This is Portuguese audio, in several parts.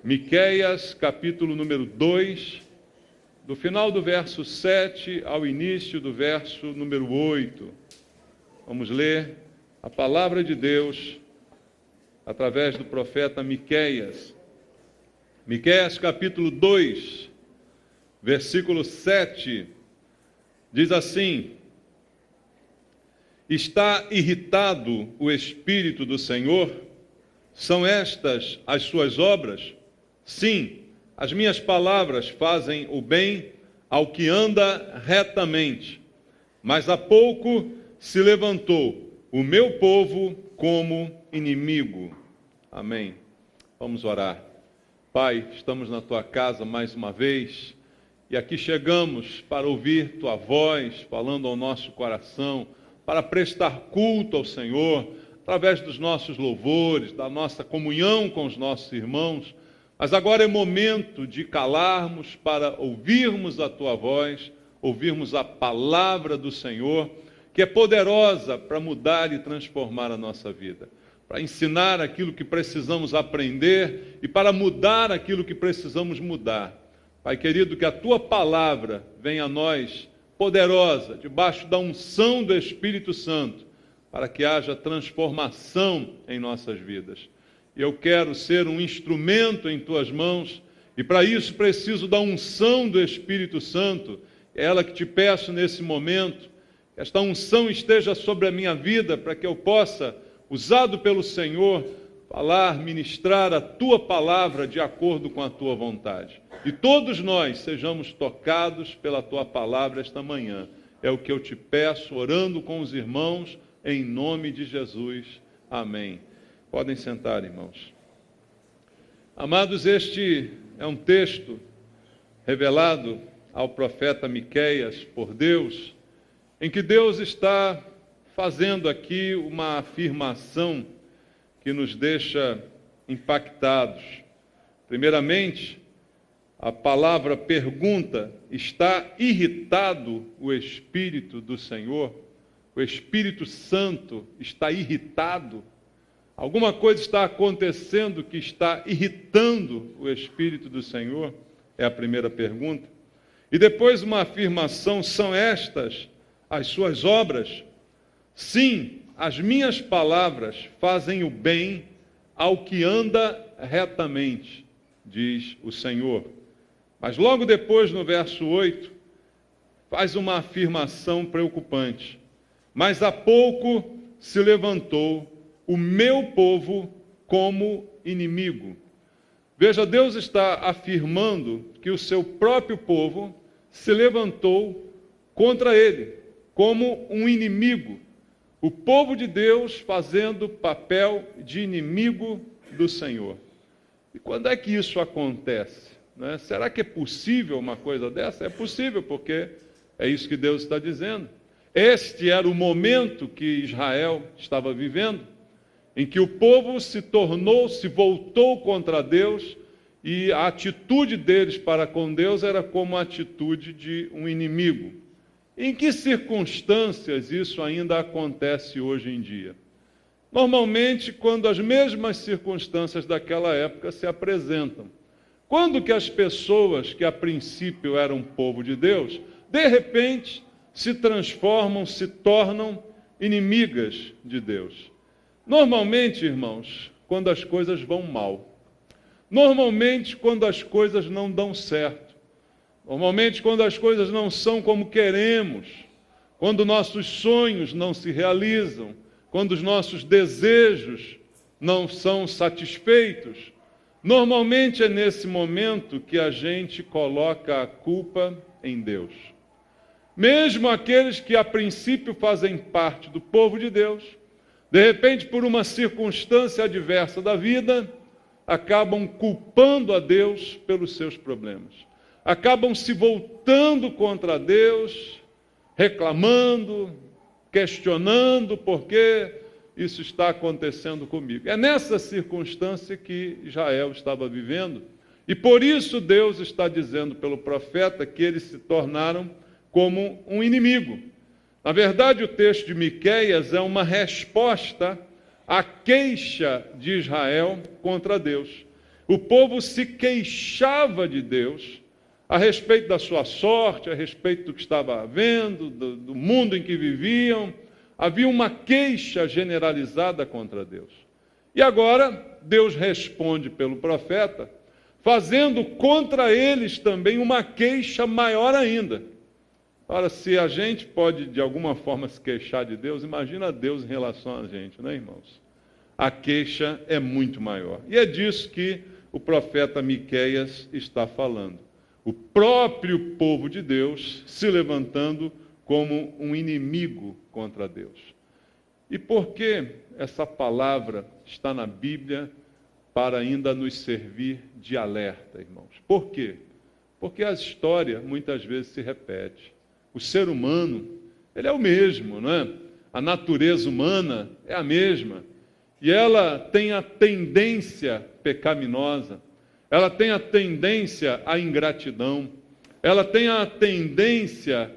Miqueias, capítulo número 2, do final do verso 7 ao início do verso número 8. Vamos ler a palavra de Deus através do profeta Miqueias. Miqueias, capítulo 2, versículo 7, diz assim: Está irritado o Espírito do Senhor? São estas as suas obras? Sim, as minhas palavras fazem o bem ao que anda retamente. Mas há pouco se levantou o meu povo como inimigo. Amém. Vamos orar. Pai, estamos na tua casa mais uma vez e aqui chegamos para ouvir tua voz falando ao nosso coração, para prestar culto ao Senhor através dos nossos louvores, da nossa comunhão com os nossos irmãos. Mas agora é momento de calarmos para ouvirmos a tua voz, ouvirmos a palavra do Senhor, que é poderosa para mudar e transformar a nossa vida, para ensinar aquilo que precisamos aprender e para mudar aquilo que precisamos mudar. Pai querido, que a tua palavra venha a nós poderosa, debaixo da unção do Espírito Santo, para que haja transformação em nossas vidas. Eu quero ser um instrumento em tuas mãos, e para isso preciso da unção do Espírito Santo. É ela que te peço nesse momento. Esta unção esteja sobre a minha vida, para que eu possa, usado pelo Senhor, falar, ministrar a tua palavra de acordo com a tua vontade. E todos nós sejamos tocados pela tua palavra esta manhã. É o que eu te peço, orando com os irmãos, em nome de Jesus. Amém. Podem sentar, irmãos. Amados, este é um texto revelado ao profeta Miqueias por Deus, em que Deus está fazendo aqui uma afirmação que nos deixa impactados. Primeiramente, a palavra pergunta: está irritado o Espírito do Senhor? O Espírito Santo está irritado? Alguma coisa está acontecendo que está irritando o Espírito do Senhor? É a primeira pergunta. E depois uma afirmação: são estas as suas obras? Sim, as minhas palavras fazem o bem ao que anda retamente, diz o Senhor. Mas logo depois, no verso 8, faz uma afirmação preocupante: mas há pouco se levantou o meu povo como inimigo. Veja, Deus está afirmando que o seu próprio povo se levantou contra ele, como um inimigo. O povo de Deus fazendo papel de inimigo do Senhor. E quando é que isso acontece? Né? Será que é possível uma coisa dessa? É possível, porque é isso que Deus está dizendo. Este era o momento que Israel estava vivendo, em que o povo se voltou contra Deus, e a atitude deles para com Deus era como a atitude de um inimigo. Em que circunstâncias isso ainda acontece hoje em dia? Normalmente, quando as mesmas circunstâncias daquela época se apresentam. Quando que as pessoas que a princípio eram povo de Deus, de repente se transformam, se tornam inimigas de Deus. Normalmente, irmãos, quando as coisas vão mal. Normalmente, quando as coisas não dão certo. Normalmente, quando as coisas não são como queremos. Quando nossos sonhos não se realizam. Quando os nossos desejos não são satisfeitos. Normalmente é nesse momento que a gente coloca a culpa em Deus. Mesmo aqueles que a princípio fazem parte do povo de Deus, de repente, por uma circunstância adversa da vida, acabam culpando a Deus pelos seus problemas. Acabam se voltando contra Deus, reclamando, questionando por que isso está acontecendo comigo. É nessa circunstância que Israel estava vivendo, e por isso Deus está dizendo pelo profeta que eles se tornaram como um inimigo. Na verdade, o texto de Miqueias é uma resposta à queixa de Israel contra Deus. O povo se queixava de Deus a respeito da sua sorte, a respeito do que estava havendo, do mundo em que viviam. Havia uma queixa generalizada contra Deus. E agora, Deus responde pelo profeta, fazendo contra eles também uma queixa maior ainda. Ora, se a gente pode de alguma forma se queixar de Deus, imagina Deus em relação a gente, né, irmãos? A queixa é muito maior. E é disso que o profeta Miqueias está falando. O próprio povo de Deus se levantando como um inimigo contra Deus. E por que essa palavra está na Bíblia para ainda nos servir de alerta, irmãos? Por quê? Porque a história muitas vezes se repete. O ser humano, ele é o mesmo, não é? A natureza humana é a mesma. E ela tem a tendência pecaminosa, ela tem a tendência à ingratidão, ela tem a tendência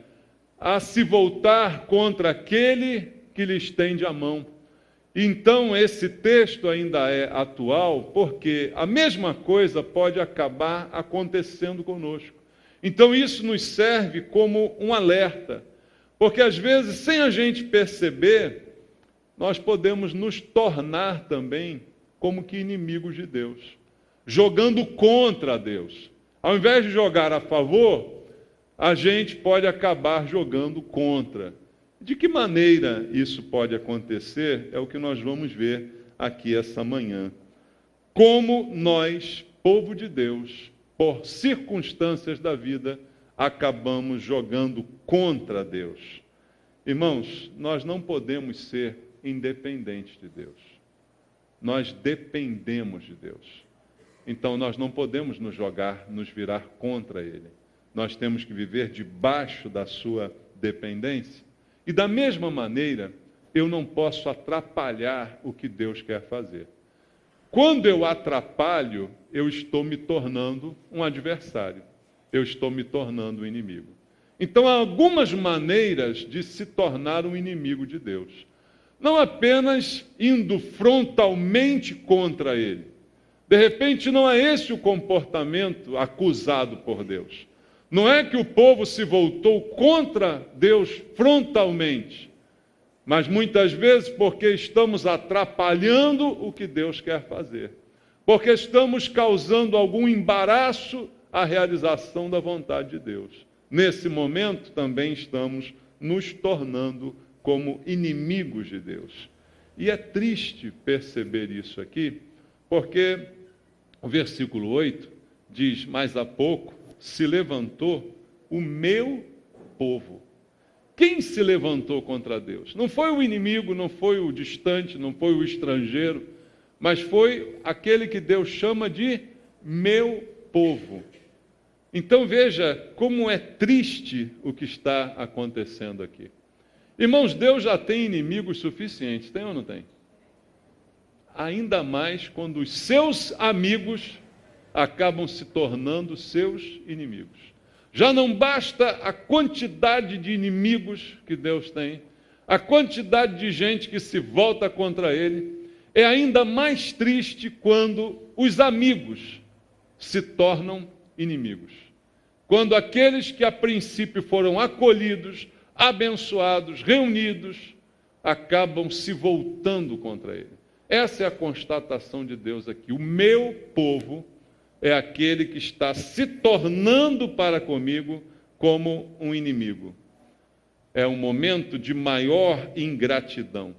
a se voltar contra aquele que lhe estende a mão. Então, esse texto ainda é atual, porque a mesma coisa pode acabar acontecendo conosco. Então, isso nos serve como um alerta, porque às vezes, sem a gente perceber, nós podemos nos tornar também como que inimigos de Deus, jogando contra Deus. Ao invés de jogar a favor, a gente pode acabar jogando contra. De que maneira isso pode acontecer é o que nós vamos ver aqui essa manhã. Como nós, povo de Deus, por circunstâncias da vida, acabamos jogando contra Deus. Irmãos, nós não podemos ser independentes de Deus. Nós dependemos de Deus. Então nós não podemos nos virar contra Ele. Nós temos que viver debaixo da sua dependência. E da mesma maneira, eu não posso atrapalhar o que Deus quer fazer. Quando eu atrapalho, eu estou me tornando um adversário. Eu estou me tornando um inimigo. Então há algumas maneiras de se tornar um inimigo de Deus. Não apenas indo frontalmente contra Ele. De repente não é esse o comportamento acusado por Deus. Não é que o povo se voltou contra Deus frontalmente, mas muitas vezes porque estamos atrapalhando o que Deus quer fazer, porque estamos causando algum embaraço à realização da vontade de Deus. Nesse momento também estamos nos tornando como inimigos de Deus. E é triste perceber isso aqui, porque o versículo 8 diz, mais há pouco, se levantou o meu povo. Quem se levantou contra Deus? Não foi o inimigo, não foi o distante, não foi o estrangeiro, mas foi aquele que Deus chama de meu povo. Então veja como é triste o que está acontecendo aqui. Irmãos, Deus já tem inimigos suficientes, tem ou não tem? Ainda mais quando os seus amigos acabam se tornando seus inimigos. Já não basta a quantidade de inimigos que Deus tem, a quantidade de gente que se volta contra Ele, é ainda mais triste quando os amigos se tornam inimigos. Quando aqueles que a princípio foram acolhidos, abençoados, reunidos, acabam se voltando contra Ele. Essa é a constatação de Deus aqui. O meu povo é aquele que está se tornando para comigo como um inimigo. É um momento de maior ingratidão.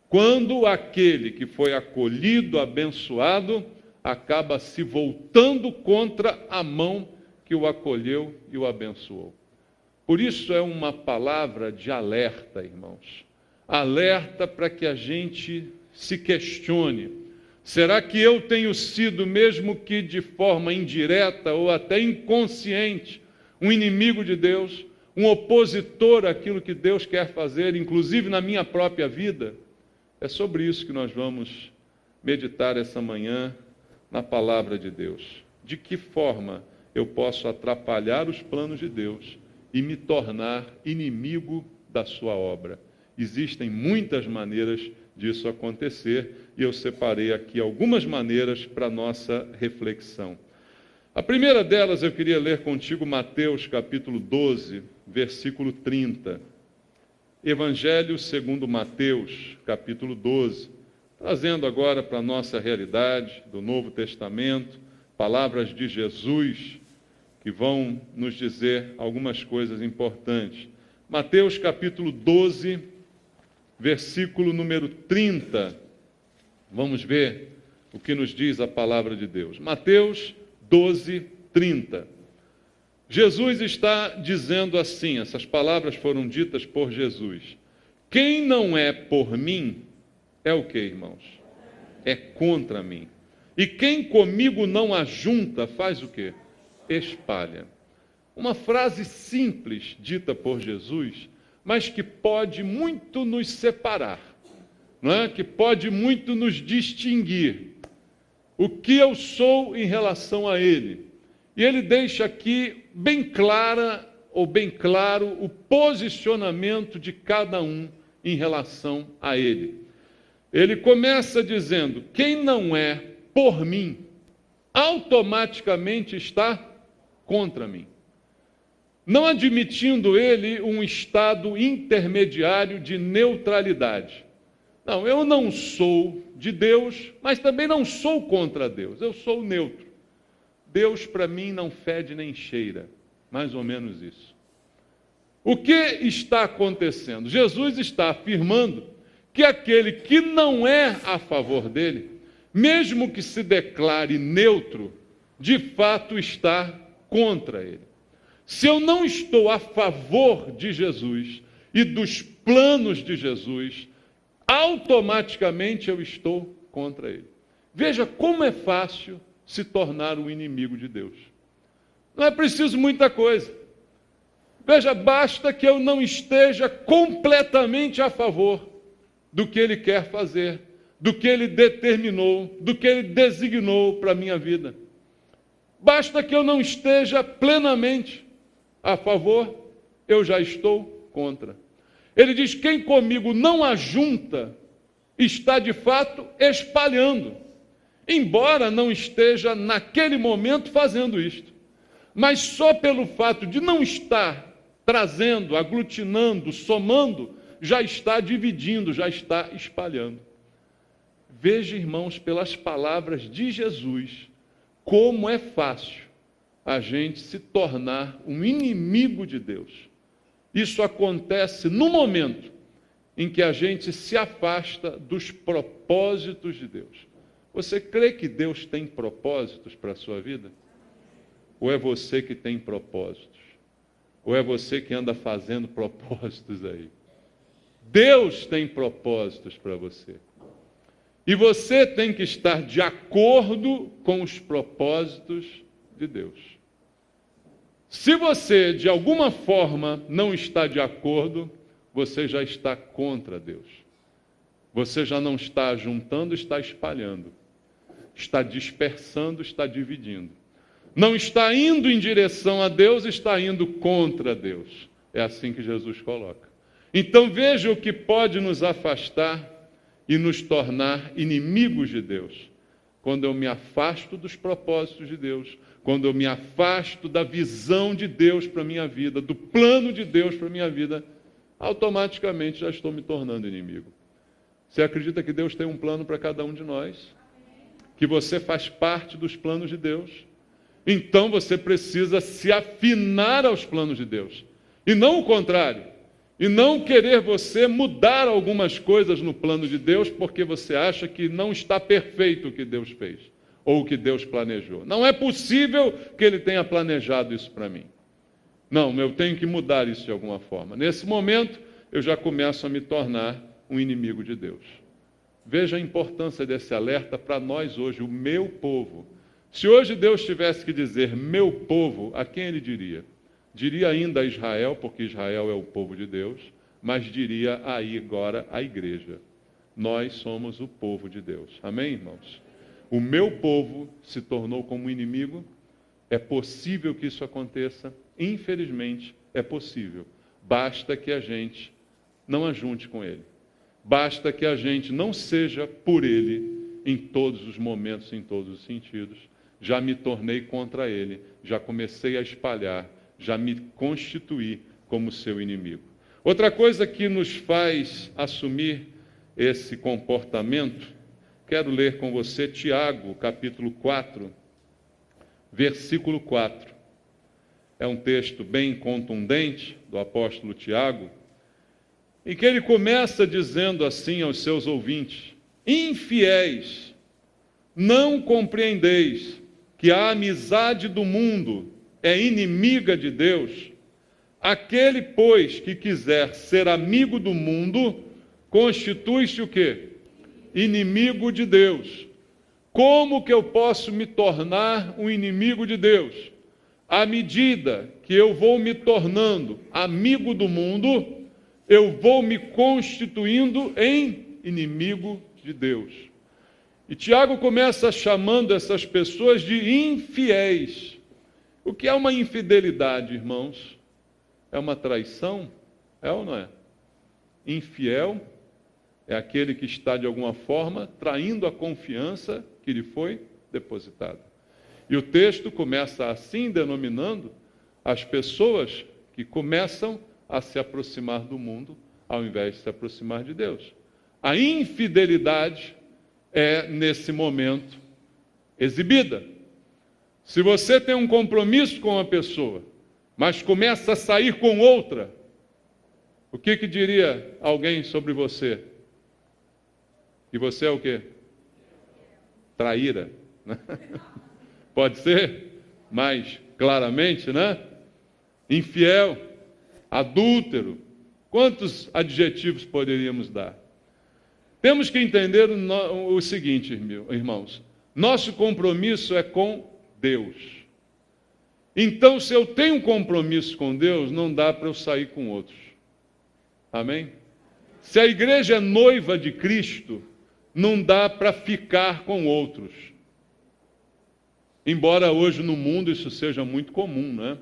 Quando aquele que foi acolhido, abençoado, acaba se voltando contra a mão que o acolheu e o abençoou. Por isso é uma palavra de alerta, irmãos. Alerta para que a gente se questione. Será que eu tenho sido, mesmo que de forma indireta ou até inconsciente, um inimigo de Deus, um opositor àquilo que Deus quer fazer, inclusive na minha própria vida? É sobre isso que nós vamos meditar essa manhã na palavra de Deus. De que forma eu posso atrapalhar os planos de Deus e me tornar inimigo da sua obra? Existem muitas maneiras disso acontecer, e eu separei aqui algumas maneiras para a nossa reflexão. A primeira delas eu queria ler contigo Mateus capítulo 12, versículo 30. Evangelho segundo Mateus, capítulo 12, trazendo agora para a nossa realidade do Novo Testamento, palavras de Jesus que vão nos dizer algumas coisas importantes. Mateus capítulo 12, versículo número 30. Vamos ver o que nos diz a palavra de Deus. Mateus 12, 30. Jesus está dizendo assim, essas palavras foram ditas por Jesus. Quem não é por mim, é o que, irmãos? É contra mim. E quem comigo não ajunta, faz o quê? Espalha. Uma frase simples dita por Jesus, mas que pode muito nos separar, não é? Que pode muito nos distinguir. O que eu sou em relação a Ele. E ele deixa aqui bem clara, ou bem claro, o posicionamento de cada um em relação a Ele. Ele começa dizendo, quem não é por mim, automaticamente está contra mim. Não admitindo ele um estado intermediário de neutralidade. Não, eu não sou de Deus, mas também não sou contra Deus, eu sou neutro. Deus para mim não fede nem cheira, mais ou menos isso. O que está acontecendo? Jesus está afirmando que aquele que não é a favor dele, mesmo que se declare neutro, de fato está contra ele. Se eu não estou a favor de Jesus e dos planos de Jesus, automaticamente eu estou contra ele. Veja como é fácil se tornar um inimigo de Deus. Não é preciso muita coisa. Veja, basta que eu não esteja completamente a favor do que Ele quer fazer, do que Ele determinou, do que Ele designou para a minha vida. Basta que eu não esteja plenamente a favor, eu já estou contra. Ele diz, quem comigo não ajunta, está de fato espalhando. Embora não esteja naquele momento fazendo isto. Mas só pelo fato de não estar trazendo, aglutinando, somando, já está dividindo, já está espalhando. Veja, irmãos, pelas palavras de Jesus, como é fácil a gente se tornar um inimigo de Deus. Isso acontece no momento em que a gente se afasta dos propósitos de Deus. Você crê que Deus tem propósitos para a sua vida? Ou é você que tem propósitos? Ou é você que anda fazendo propósitos aí? Deus tem propósitos para você. E você tem que estar de acordo com os propósitos de Deus. Se você, de alguma forma, não está de acordo, você já está contra Deus. Você já não está juntando, está espalhando. Está dispersando, está dividindo. Não está indo em direção a Deus, está indo contra Deus. É assim que Jesus coloca. Então veja o que pode nos afastar e nos tornar inimigos de Deus. Quando eu me afasto dos propósitos de Deus, quando eu me afasto da visão de Deus para a minha vida, do plano de Deus para a minha vida, automaticamente já estou me tornando inimigo. Você acredita que Deus tem um plano para cada um de nós? Que você faz parte dos planos de Deus? Então você precisa se afinar aos planos de Deus. E não o contrário. E não querer você mudar algumas coisas no plano de Deus porque você acha que não está perfeito o que Deus fez. Ou o que Deus planejou. Não é possível que Ele tenha planejado isso para mim. Não, eu tenho que mudar isso de alguma forma. Nesse momento, eu já começo a me tornar um inimigo de Deus. Veja a importância desse alerta para nós hoje, o meu povo. Se hoje Deus tivesse que dizer meu povo, a quem Ele diria? Diria ainda a Israel, porque Israel é o povo de Deus, mas diria aí agora a igreja. Nós somos o povo de Deus. Amém, irmãos? O meu povo se tornou como inimigo. É possível que isso aconteça. Infelizmente, é possível. Basta que a gente não ajunte com ele. Basta que a gente não seja por ele em todos os momentos, em todos os sentidos. Já me tornei contra ele, já comecei a espalhar, já me constituí como seu inimigo. Outra coisa que nos faz assumir esse comportamento, quero ler com você Tiago, capítulo 4, versículo 4. É um texto bem contundente do apóstolo Tiago, em que ele começa dizendo assim aos seus ouvintes: infiéis, não compreendeis que a amizade do mundo é inimiga de Deus? Aquele, pois, que quiser ser amigo do mundo, constitui-se o quê? Inimigo de Deus. Como que eu posso me tornar um inimigo de Deus? À medida que eu vou me tornando amigo do mundo, eu vou me constituindo em inimigo de Deus. E Tiago começa chamando essas pessoas de infiéis. O que é uma infidelidade, irmãos? É uma traição? É ou não é? Infiel é aquele que está, de alguma forma, traindo a confiança que lhe foi depositada. E o texto começa assim, denominando as pessoas que começam a se aproximar do mundo, ao invés de se aproximar de Deus. A infidelidade é, nesse momento, exibida. Se você tem um compromisso com uma pessoa, mas começa a sair com outra, o que diria alguém sobre você? E você é o quê? Traíra. Né? Pode ser? Mais claramente, né? Infiel, adúltero. Quantos adjetivos poderíamos dar? Temos que entender o seguinte, irmãos. Nosso compromisso é com Deus. Então, se eu tenho um compromisso com Deus, não dá para eu sair com outros. Amém? Se a igreja é noiva de Cristo, não dá para ficar com outros. Embora hoje no mundo isso seja muito comum, né?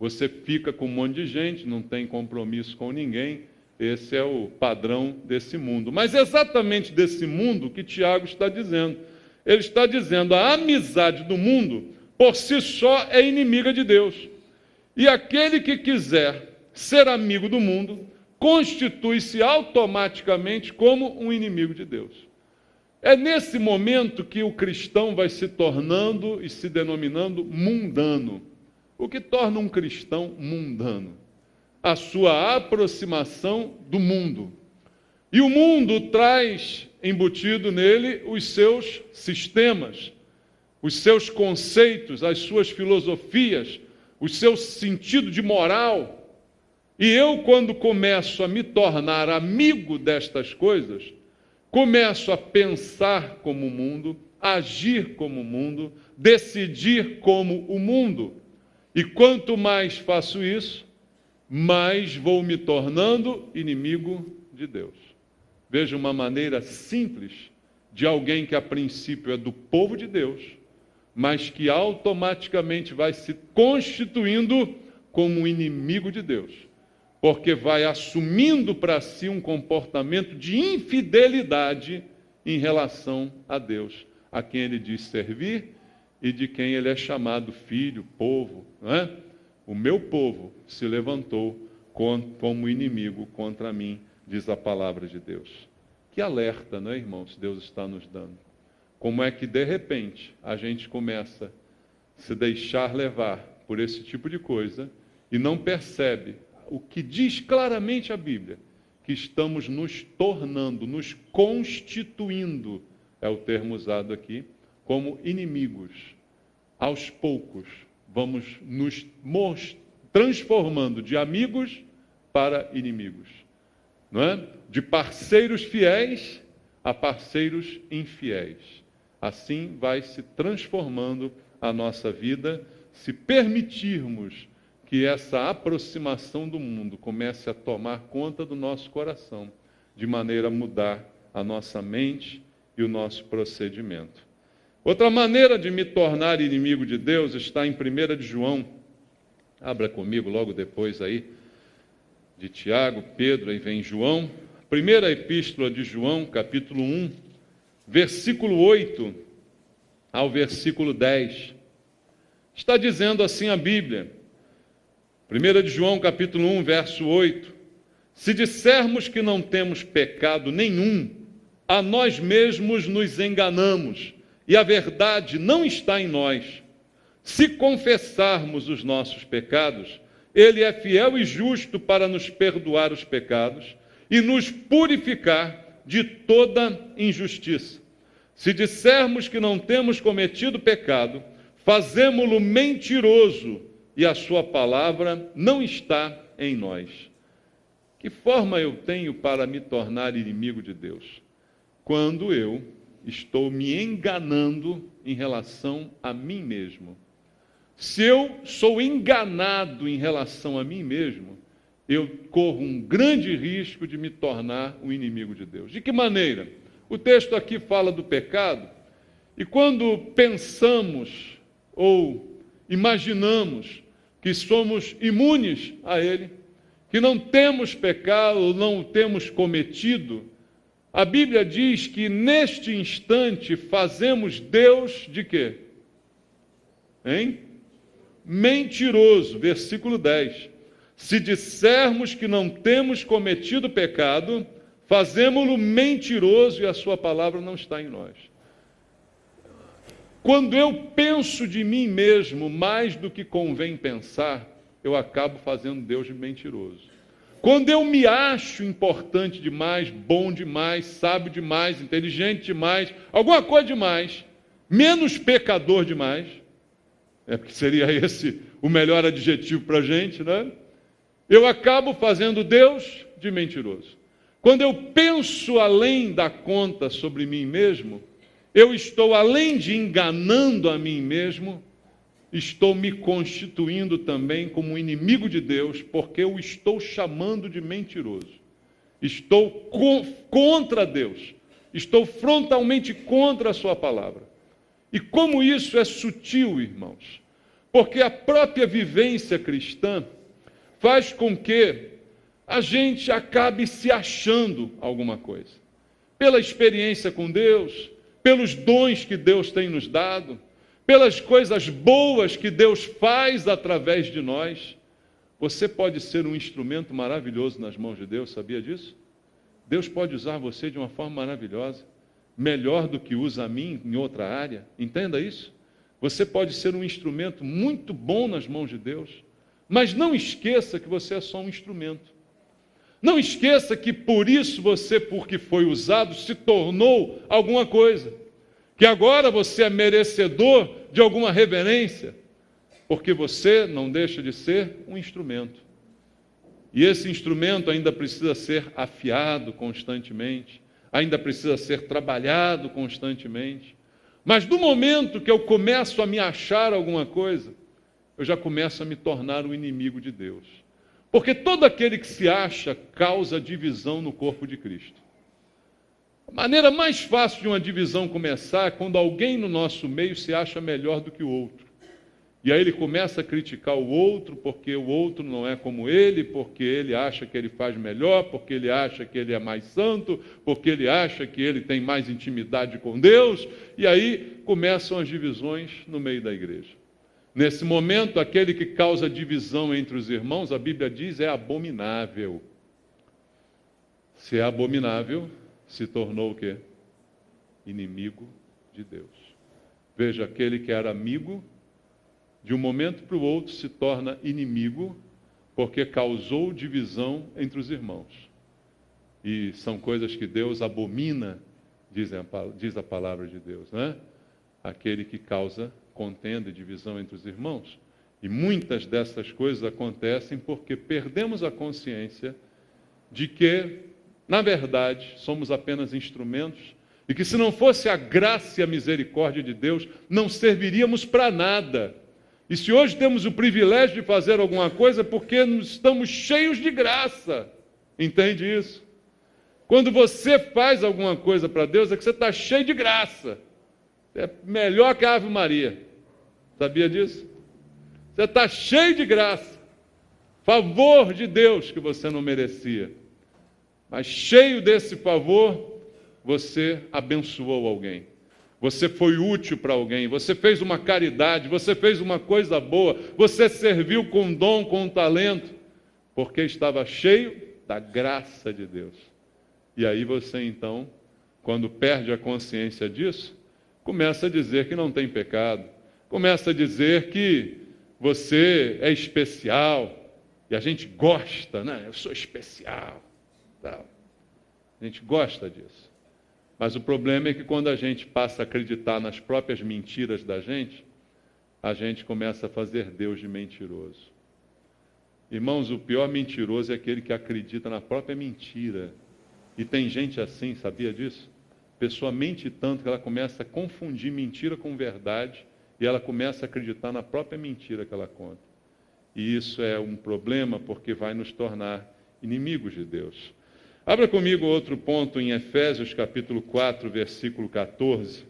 Você fica com um monte de gente, não tem compromisso com ninguém. Esse é o padrão desse mundo. Mas é exatamente desse mundo que Tiago está dizendo. Ele está dizendo: a amizade do mundo, por si só, é inimiga de Deus. E aquele que quiser ser amigo do mundo, constitui-se automaticamente como um inimigo de Deus. É nesse momento que o cristão vai se tornando e se denominando mundano. O que torna um cristão mundano? A sua aproximação do mundo. E o mundo traz embutido nele os seus sistemas, os seus conceitos, as suas filosofias, o seu sentido de moral. E eu, quando começo a me tornar amigo destas coisas, começo a pensar como o mundo, agir como o mundo, decidir como o mundo. E quanto mais faço isso, mais vou me tornando inimigo de Deus. Veja uma maneira simples de alguém que a princípio é do povo de Deus, mas que automaticamente vai se constituindo como um inimigo de Deus, porque vai assumindo para si um comportamento de infidelidade em relação a Deus, a quem ele diz servir e de quem ele é chamado filho, povo, não é? O meu povo se levantou como inimigo contra mim, diz a palavra de Deus. Que alerta, não é, irmãos? Deus está nos dando. Como é que, de repente, a gente começa a se deixar levar por esse tipo de coisa e não percebe o que diz claramente a Bíblia, que estamos nos tornando, nos constituindo, é o termo usado aqui, como inimigos. Aos poucos, vamos nos transformando de amigos para inimigos, não é? De parceiros fiéis a parceiros infiéis. Assim vai se transformando a nossa vida, se permitirmos que essa aproximação do mundo comece a tomar conta do nosso coração, de maneira a mudar a nossa mente e o nosso procedimento. Outra maneira de me tornar inimigo de Deus está em 1 de João. Abra comigo logo depois aí de Tiago, Pedro, aí vem João. primeira epístola de João, capítulo 1, versículo 8 ao versículo 10. Está dizendo assim a Bíblia, 1 de João, capítulo 1, verso 8: se dissermos que não temos pecado nenhum, a nós mesmos nos enganamos, e a verdade não está em nós. Se confessarmos os nossos pecados, Ele é fiel e justo para nos perdoar os pecados e nos purificar de toda injustiça. Se dissermos que não temos cometido pecado, fazemo-lo mentiroso e a sua palavra não está em nós. Que forma eu tenho para me tornar inimigo de Deus? Quando eu estou me enganando em relação a mim mesmo. Se eu sou enganado em relação a mim mesmo, eu corro um grande risco de me tornar um inimigo de Deus. De que maneira? O texto aqui fala do pecado, e quando pensamos ou imaginamos que somos imunes a ele, que não temos pecado ou não o temos cometido, a Bíblia diz que neste instante fazemos Deus de quê? Mentiroso, versículo 10. Se dissermos que não temos cometido pecado, fazemo-lo mentiroso e a sua palavra não está em nós. Quando eu penso de mim mesmo mais do que convém pensar, eu acabo fazendo Deus de mentiroso. Quando eu me acho importante demais, bom demais, sábio demais, inteligente demais, alguma coisa demais, menos pecador demais, porque seria esse o melhor adjetivo para a gente, né? Eu acabo fazendo Deus de mentiroso. Quando eu penso além da conta sobre mim mesmo, eu estou, além de enganando a mim mesmo, estou me constituindo também como um inimigo de Deus, porque eu estou chamando de mentiroso. Estou contra Deus. Estou frontalmente contra a sua palavra. E como isso é sutil, irmãos, porque a própria vivência cristã faz com que a gente acabe se achando alguma coisa. Pela experiência com Deus, pelos dons que Deus tem nos dado, pelas coisas boas que Deus faz através de nós. Você pode ser um instrumento maravilhoso nas mãos de Deus, sabia disso? Deus pode usar você de uma forma maravilhosa, melhor do que usa a mim em outra área. Entenda isso. Você pode ser um instrumento muito bom nas mãos de Deus, mas não esqueça que você é só um instrumento. Não esqueça que por isso você, porque foi usado, se tornou alguma coisa. Que agora você é merecedor de alguma reverência, porque você não deixa de ser um instrumento. E esse instrumento ainda precisa ser afiado constantemente, ainda precisa ser trabalhado constantemente. Mas do momento que eu começo a me achar alguma coisa, eu já começo a me tornar um inimigo de Deus. Porque todo aquele que se acha causa divisão no corpo de Cristo. A maneira mais fácil de uma divisão começar é quando alguém no nosso meio se acha melhor do que o outro. E aí ele começa a criticar o outro porque o outro não é como ele, porque ele acha que ele faz melhor, porque ele acha que ele é mais santo, porque ele acha que ele tem mais intimidade com Deus. E aí começam as divisões no meio da igreja. Nesse momento, aquele que causa divisão entre os irmãos, a Bíblia diz, é abominável. Se é abominável, se tornou o quê? Inimigo de Deus. Veja, aquele que era amigo, de um momento para o outro se torna inimigo, porque causou divisão entre os irmãos. E são coisas que Deus abomina, diz a palavra de Deus, né? Aquele que causa contenda e divisão entre os irmãos. E muitas dessas coisas acontecem porque perdemos a consciência de que, na verdade, somos apenas instrumentos e que se não fosse a graça e a misericórdia de Deus, não serviríamos para nada. E se hoje temos o privilégio de fazer alguma coisa, é porque estamos cheios de graça. Entende isso? Quando você faz alguma coisa para Deus, é que você está cheio de graça. É melhor que a Ave Maria. Sabia disso? Você está cheio de graça. Favor de Deus que você não merecia. mas cheio desse favor, você abençoou alguém. Você foi útil para alguém, você fez uma caridade, você fez uma coisa boa, você serviu com dom, com talento, porque estava cheio da graça de Deus. E aí você então, quando perde a consciência disso, começa a dizer que não tem pecado, começa a dizer que você é especial, e a gente gosta, né? Eu sou especial, tal. A gente gosta disso. Mas o problema é que quando a gente passa a acreditar nas próprias mentiras da gente, a gente começa a fazer Deus de mentiroso. Irmãos, o pior mentiroso é aquele que acredita na própria mentira. E tem gente assim, sabia disso? A pessoa mente tanto que ela começa a confundir mentira com verdade e ela começa a acreditar na própria mentira que ela conta. E isso é um problema porque vai nos tornar inimigos de Deus. Abra comigo outro ponto em Efésios capítulo 4, versículo 14.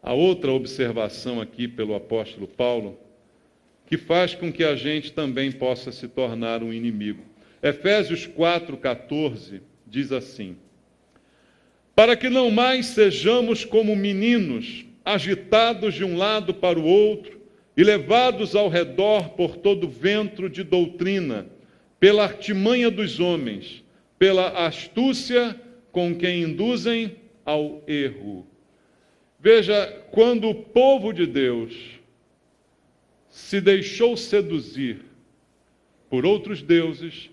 A outra observação aqui pelo apóstolo Paulo, que faz com que a gente também possa se tornar um inimigo. Efésios 4, 14 diz assim: para que não mais sejamos como meninos, agitados de um lado para o outro e levados ao redor por todo vento de doutrina, pela artimanha dos homens, pela astúcia com que induzem ao erro. Veja, quando o povo de Deus se deixou seduzir por outros deuses,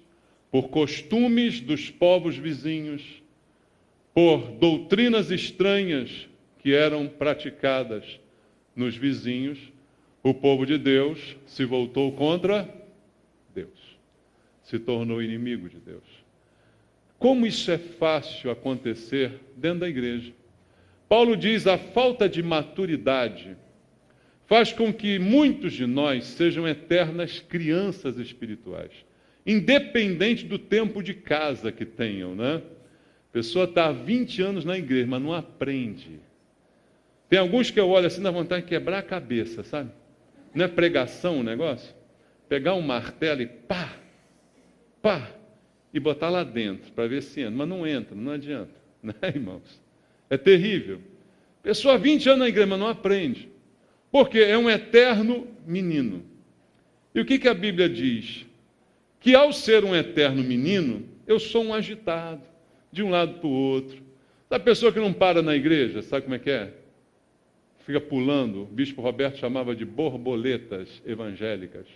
por costumes dos povos vizinhos, por doutrinas estranhas que eram praticadas nos vizinhos, o povo de Deus se voltou contra Deus. Se tornou inimigo de Deus. Como isso é fácil acontecer dentro da igreja? Paulo diz: a falta de maturidade faz com que muitos de nós sejam eternas crianças espirituais, independente do tempo de casa que tenham, né? A pessoa está há 20 anos na igreja, mas não aprende. Tem alguns que eu olho assim, dá vontade de quebrar a cabeça, sabe? Não é pregação o negócio? Pegar um martelo e pá, e botar lá dentro, para ver se entra. Mas não entra, não adianta. Né, irmãos? É terrível. Pessoa há 20 anos na igreja, mas não aprende. Porque é um eterno menino. E o que a Bíblia diz? Que ao ser um eterno menino, eu sou um agitado, de um lado para o outro. Sabe a pessoa que não para na igreja, sabe como é que é? Fica pulando. O bispo Roberto chamava de borboletas evangélicas,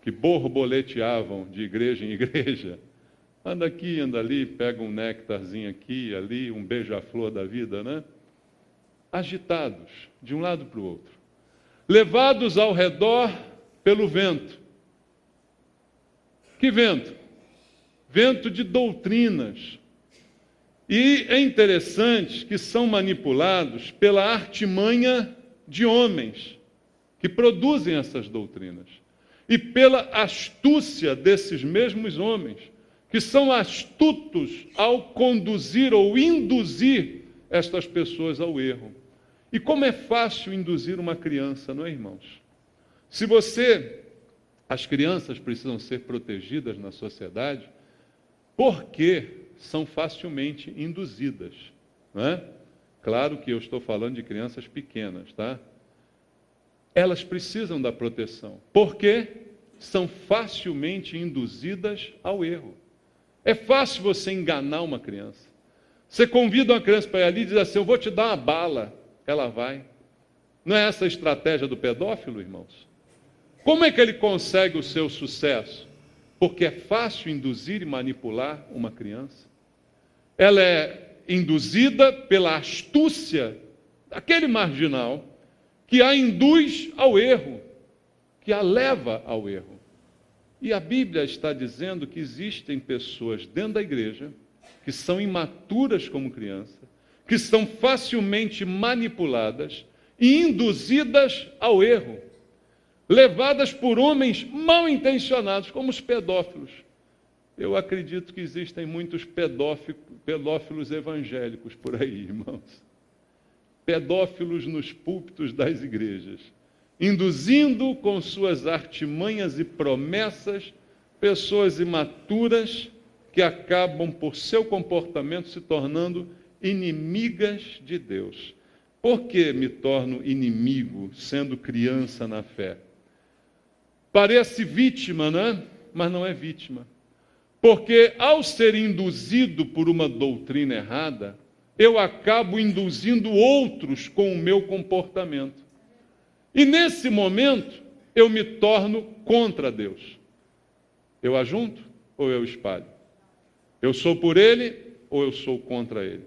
que borboleteavam de igreja em igreja. Anda aqui, anda ali, pega um néctarzinho aqui, ali, um beija-flor da vida, né? Agitados, de um lado para o outro. Levados ao redor pelo vento. Que vento? Vento de doutrinas. E é interessante que são manipulados pela artimanha de homens que produzem essas doutrinas. E pela astúcia desses mesmos homens, que são astutos ao conduzir ou induzir estas pessoas ao erro. E como é fácil induzir uma criança, não é, irmãos? As crianças precisam ser protegidas na sociedade, porque são facilmente induzidas, não é? Claro que eu estou falando de crianças pequenas, tá? Elas precisam da proteção, porque são facilmente induzidas ao erro. É fácil você enganar uma criança. Você convida uma criança para ir ali e diz assim: eu vou te dar uma bala. Ela vai. Não é essa a estratégia do pedófilo, irmãos? Como é que ele consegue o seu sucesso? Porque é fácil induzir e manipular uma criança. Ela é induzida pela astúcia daquele marginal que a induz ao erro, que a leva ao erro. E a Bíblia está dizendo que existem pessoas dentro da igreja que são imaturas como criança, que são facilmente manipuladas e induzidas ao erro, levadas por homens mal intencionados, como os pedófilos. Eu acredito que existem muitos pedófilos evangélicos por aí, irmãos. Pedófilos nos púlpitos das igrejas, induzindo com suas artimanhas e promessas pessoas imaturas que acabam, por seu comportamento, se tornando inimigas de Deus. Por que me torno inimigo sendo criança na fé? Parece vítima, né? Mas não é vítima. Porque ao ser induzido por uma doutrina errada, eu acabo induzindo outros com o meu comportamento. E nesse momento, eu me torno contra Deus. Eu ajunto ou eu espalho? Eu sou por ele ou eu sou contra ele?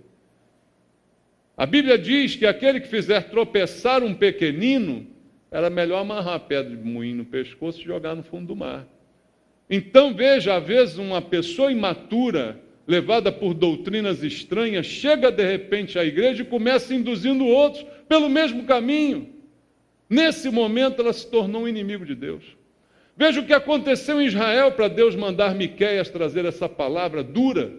A Bíblia diz que aquele que fizer tropeçar um pequenino, era melhor amarrar a pedra de moinho no pescoço e jogar no fundo do mar. Então, veja, às vezes uma pessoa imatura, levada por doutrinas estranhas, chega de repente à igreja e começa induzindo outros pelo mesmo caminho. Nesse momento, ela se tornou um inimigo de Deus. Veja o que aconteceu em Israel para Deus mandar Miqueias trazer essa palavra dura.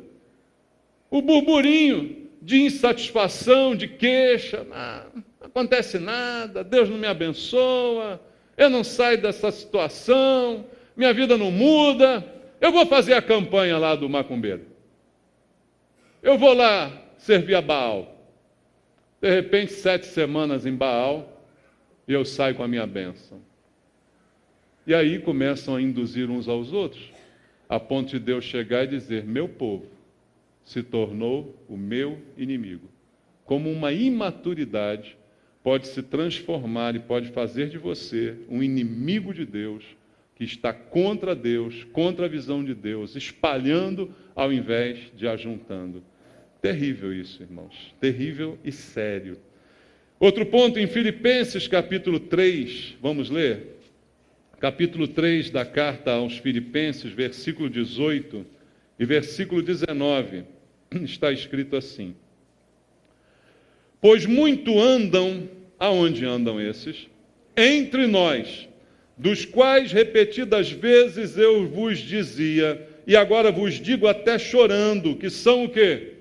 O burburinho de insatisfação, de queixa, não acontece nada, Deus não me abençoa, eu não saio dessa situação, minha vida não muda, eu vou fazer a campanha lá do macumbeiro. Eu vou lá servir a Baal. De repente, 7 semanas em Baal, e eu saio com a minha bênção. E aí começam a induzir uns aos outros, a ponto de Deus chegar e dizer, meu povo se tornou o meu inimigo. Como uma imaturidade pode se transformar e pode fazer de você um inimigo de Deus, que está contra Deus, contra a visão de Deus, espalhando ao invés de ajuntando. Terrível isso, irmãos. Terrível e sério. Outro ponto, em Filipenses capítulo 3, vamos ler? Capítulo 3 da carta aos Filipenses, versículo 18 e versículo 19, está escrito assim. Pois muito andam, aonde andam esses? Entre nós, dos quais repetidas vezes eu vos dizia, e agora vos digo até chorando, que são o quê?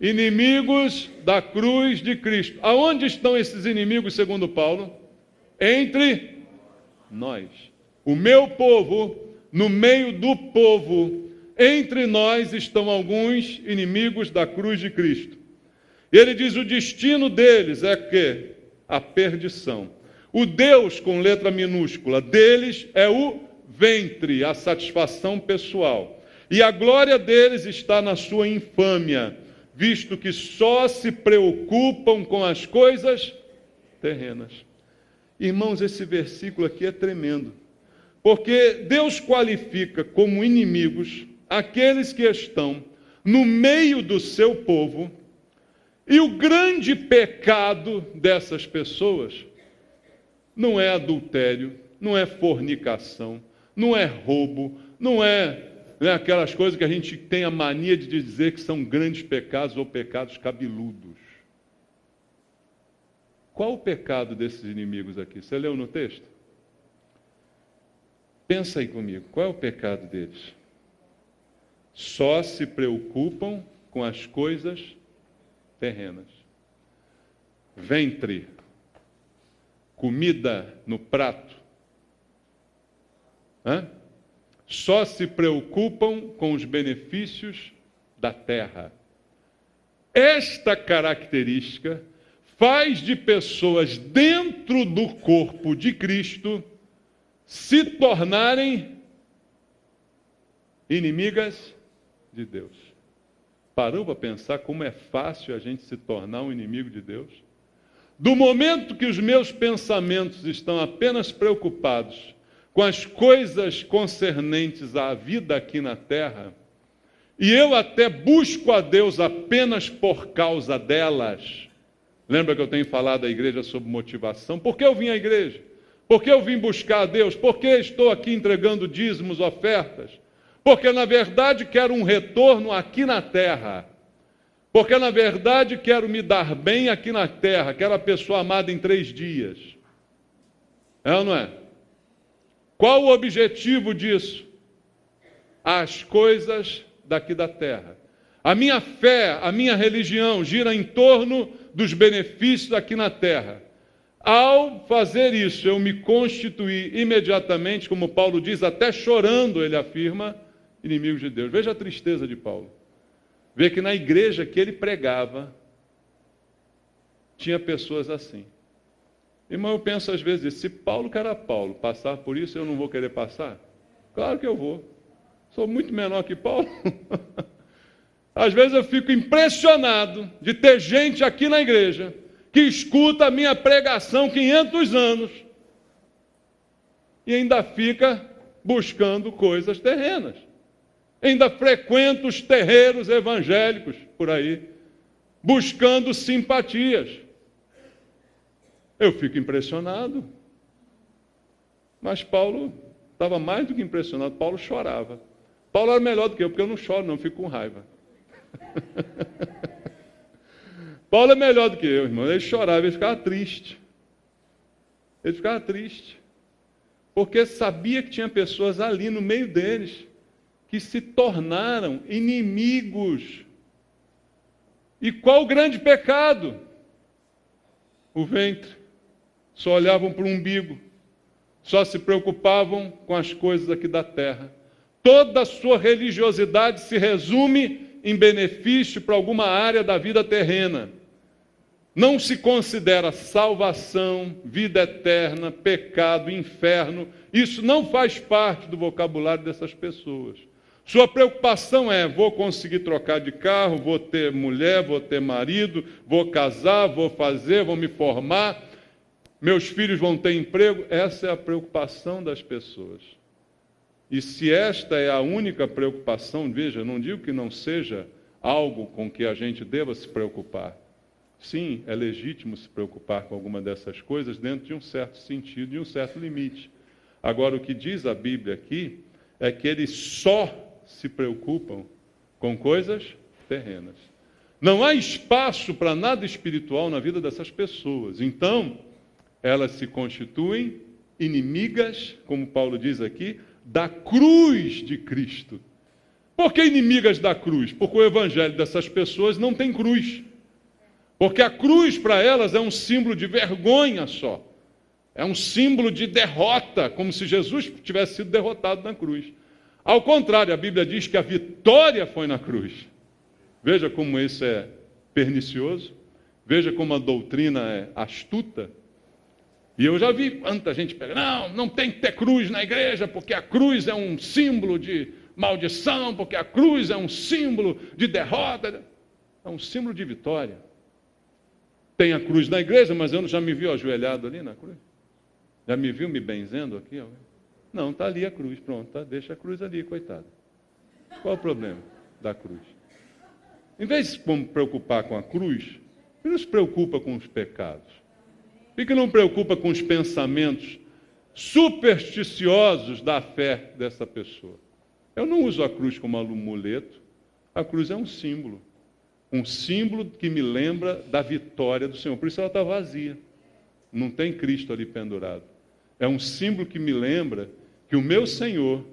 Inimigos da cruz de Cristo. Aonde estão esses inimigos, segundo Paulo? Entre nós. O meu povo, no meio do povo, entre nós estão alguns inimigos da cruz de Cristo. Ele diz, o destino deles é que? A perdição. O Deus, com letra minúscula, deles é o ventre, a satisfação pessoal. E a glória deles está na sua infâmia, visto que só se preocupam com as coisas terrenas. Irmãos, esse versículo aqui é tremendo, porque Deus qualifica como inimigos aqueles que estão no meio do seu povo, e o grande pecado dessas pessoas não é adultério, não é fornicação, não é roubo, não é aquelas coisas que a gente tem a mania de dizer que são grandes pecados ou pecados cabeludos. Qual o pecado desses inimigos aqui? Você leu no texto? Pensa aí comigo, qual é o pecado deles? Só se preocupam com as coisas terrenas. Ventre, comida no prato. Só se preocupam com os benefícios da terra. Esta característica faz de pessoas dentro do corpo de Cristo se tornarem inimigas de Deus. Parou para pensar como é fácil a gente se tornar um inimigo de Deus? Do momento que os meus pensamentos estão apenas preocupados com as coisas concernentes à vida aqui na terra, e eu até busco a Deus apenas por causa delas. Lembra que eu tenho falado à igreja sobre motivação? Por que eu vim à igreja? Por que eu vim buscar a Deus? Por que estou aqui entregando dízimos, ofertas? Porque, na verdade, quero um retorno aqui na terra. Porque, na verdade, quero me dar bem aqui na terra. Quero a pessoa amada em 3 dias. É ou não é? Qual o objetivo disso? As coisas daqui da terra. A minha fé, a minha religião gira em torno dos benefícios aqui na terra. Ao fazer isso, eu me constituí imediatamente, como Paulo diz, até chorando, ele afirma, inimigos de Deus. Veja a tristeza de Paulo. Vê que na igreja que ele pregava, tinha pessoas assim. Irmão, eu penso às vezes, se Paulo, que era Paulo, passar por isso, eu não vou querer passar? Claro que eu vou. Sou muito menor que Paulo. Às vezes eu fico impressionado de ter gente aqui na igreja que escuta a minha pregação 500 anos e ainda fica buscando coisas terrenas. Ainda frequenta os terreiros evangélicos por aí, buscando simpatias. Eu fico impressionado. Mas Paulo estava mais do que impressionado, Paulo chorava. Paulo era melhor do que eu, porque eu não choro, não, fico com raiva. Paulo é melhor do que eu, irmão. Ele chorava, ele ficava triste. Ele ficava triste. Porque sabia que tinha pessoas ali no meio deles que se tornaram inimigos. E qual o grande pecado? O ventre. Só olhavam para o umbigo. Só se preocupavam com as coisas aqui da terra. Toda a sua religiosidade se resume em benefício para alguma área da vida terrena. Não se considera salvação, vida eterna, pecado, inferno. Isso não faz parte do vocabulário dessas pessoas. Sua preocupação é: vou conseguir trocar de carro, vou ter mulher, vou ter marido, vou casar, vou fazer, vou me formar, meus filhos vão ter emprego. Essa é a preocupação das pessoas. E se esta é a única preocupação, veja, não digo que não seja algo com que a gente deva se preocupar. Sim, é legítimo se preocupar com alguma dessas coisas dentro de um certo sentido, de um certo limite. Agora, o que diz a Bíblia aqui é que eles só se preocupam com coisas terrenas. Não há espaço para nada espiritual na vida dessas pessoas. Então, elas se constituem inimigas, como Paulo diz aqui, da cruz de Cristo. Por que inimigas da cruz? Porque o evangelho dessas pessoas não tem cruz. Porque a cruz para elas é um símbolo de vergonha só. É um símbolo de derrota, como se Jesus tivesse sido derrotado na cruz. Ao contrário, a Bíblia diz que a vitória foi na cruz. Veja como isso é pernicioso. Veja como a doutrina é astuta. E eu já vi quanta gente pega: não tem que ter cruz na igreja, porque a cruz é um símbolo de maldição, porque a cruz é um símbolo de derrota. É um símbolo de vitória. Tem a cruz na igreja, mas eu já me viu ajoelhado ali na cruz? Já me viu me benzendo aqui? Não, está ali a cruz, pronto, tá? Deixa a cruz ali, coitado. Qual o problema da cruz? Em vez de se preocupar com a cruz, ele não se preocupa com os pecados. Por que não preocupa com os pensamentos supersticiosos da fé dessa pessoa? Eu não uso a cruz como amuleto. A cruz é um símbolo que me lembra da vitória do Senhor. Por isso ela está vazia. Não tem Cristo ali pendurado. É um símbolo que me lembra que o meu Senhor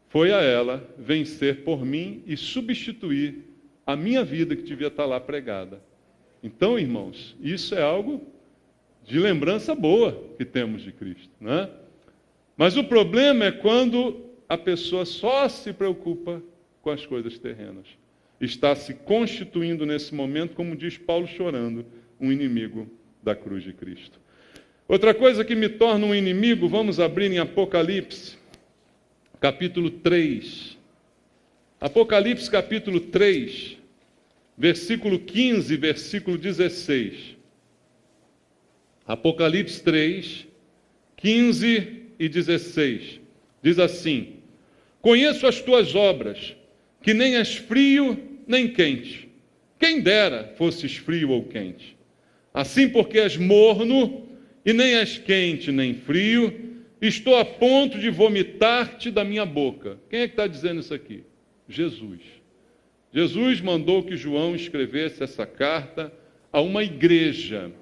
foi a ela vencer por mim e substituir a minha vida que devia estar lá pregada. Então, irmãos, isso é algo de lembrança boa que temos de Cristo, né? Mas o problema é quando a pessoa só se preocupa com as coisas terrenas. Está se constituindo nesse momento, como diz Paulo chorando, um inimigo da cruz de Cristo. Outra coisa que me torna um inimigo, vamos abrir em Apocalipse, capítulo 3. Apocalipse, capítulo 3, versículo 15, versículo 16. Apocalipse 3, 15 e 16. Diz assim: conheço as tuas obras, que nem és frio nem quente. Quem dera fosses frio ou quente. Assim, porque és morno, e nem és quente nem frio, estou a ponto de vomitar-te da minha boca. Quem é que está dizendo isso aqui? Jesus. Jesus mandou que João escrevesse essa carta a uma igreja.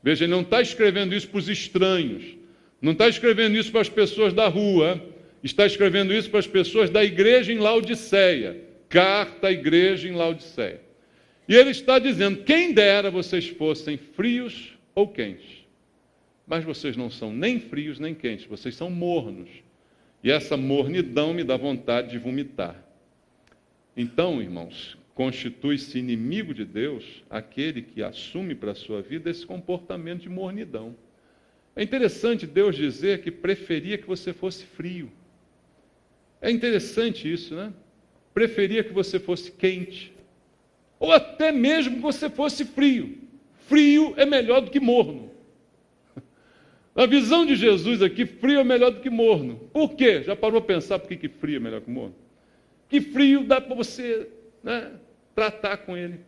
Veja, ele não está escrevendo isso para os estranhos, não está escrevendo isso para as pessoas da rua, está escrevendo isso para as pessoas da igreja em Laodiceia. Carta à igreja em Laodiceia. E ele está dizendo: quem dera vocês fossem frios ou quentes. Mas vocês não são nem frios nem quentes, vocês são mornos. E essa mornidão me dá vontade de vomitar. Então, irmãos, constitui-se inimigo de Deus aquele que assume para a sua vida esse comportamento de mornidão. É interessante Deus dizer que preferia que você fosse frio. É interessante isso, né? Preferia que você fosse quente. Ou até mesmo que você fosse frio. Frio é melhor do que morno. Na visão de Jesus aqui, frio é melhor do que morno. Por quê? Já parou para pensar por que frio é melhor que morno? Que frio dá para você, né, tratar com ele.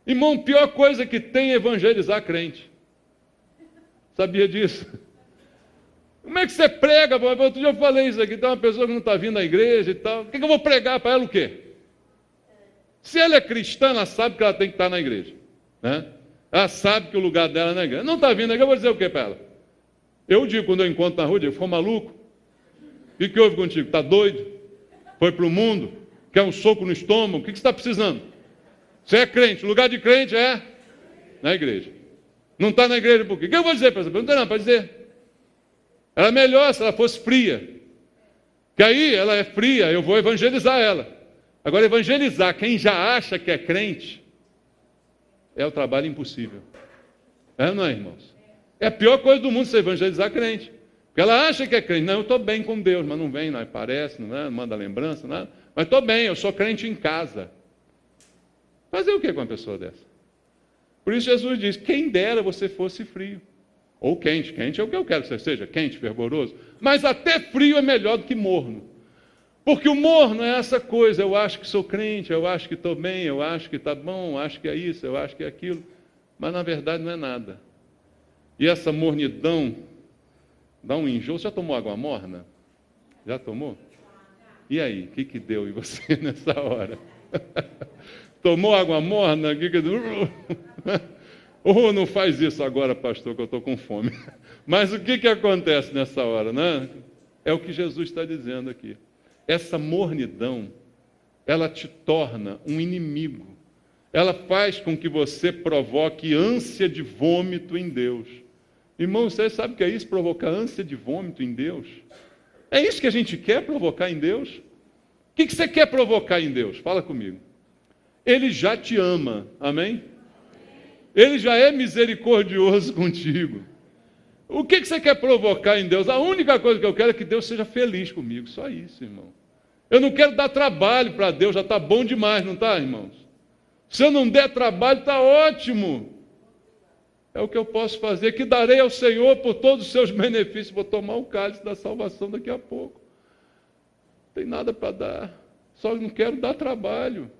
Irmão, a pior coisa que tem é evangelizar crente. Sabia disso? Como é que você prega? Outro dia eu falei isso aqui, tem uma pessoa que não está vindo à igreja e tal. O que eu vou pregar para ela o quê? Se ela é cristã, ela sabe que ela tem que estar na igreja. Né? Ela sabe que o lugar dela é na igreja. Não está vindo à igreja, eu vou dizer o quê para ela? Eu digo, quando eu encontro na rua, eu digo, ficou maluco? O que houve contigo? Está doido? Foi para o mundo? Quer um soco no estômago? O que você está precisando? Você é crente, o lugar de crente é na igreja. Não está na igreja por quê? O que eu vou dizer para essa pessoa? Não tem nada para dizer. Era melhor se ela fosse fria. Que aí ela é fria, eu vou evangelizar ela. Agora, evangelizar quem já acha que é crente é o trabalho impossível. É ou não é, irmãos? É a pior coisa do mundo você evangelizar crente. Porque ela acha que é crente. Não, eu estou bem com Deus, mas não vem, não aparece, não manda lembrança, nada. Mas estou bem, eu sou crente em casa. Fazer o que com uma pessoa dessa? Por isso Jesus diz, quem dera você fosse frio. Ou quente. Quente é o que eu quero que você seja, quente, fervoroso. Mas até frio é melhor do que morno. Porque o morno é essa coisa, eu acho que sou crente, eu acho que estou bem, eu acho que está bom, eu acho que é isso, eu acho que é aquilo. Mas na verdade não é nada. E essa mornidão dá um enjoo. Você já tomou água morna? Já tomou? E aí, o que deu em você nessa hora? Tomou água morna? O que deu? Oh, não faz isso agora, pastor, que eu estou com fome. Mas o que acontece nessa hora, né? É o que Jesus está dizendo aqui. Essa mornidão, ela te torna um inimigo. Ela faz com que você provoque ânsia de vômito em Deus. Irmão, você sabe o que é isso? Provocar ânsia de vômito em Deus? É isso que a gente quer provocar em Deus? O que você quer provocar em Deus? Fala comigo. Ele já te ama, amém? Ele já é misericordioso contigo. O que você quer provocar em Deus? A única coisa que eu quero é que Deus seja feliz comigo. Só isso, irmão. Eu não quero dar trabalho para Deus, já está bom demais, não está, irmãos? Se eu não der trabalho, está ótimo. É o que eu posso fazer, que darei ao Senhor por todos os seus benefícios. Vou tomar o cálice da salvação daqui a pouco. Não tem nada para dar. Só não quero dar trabalho.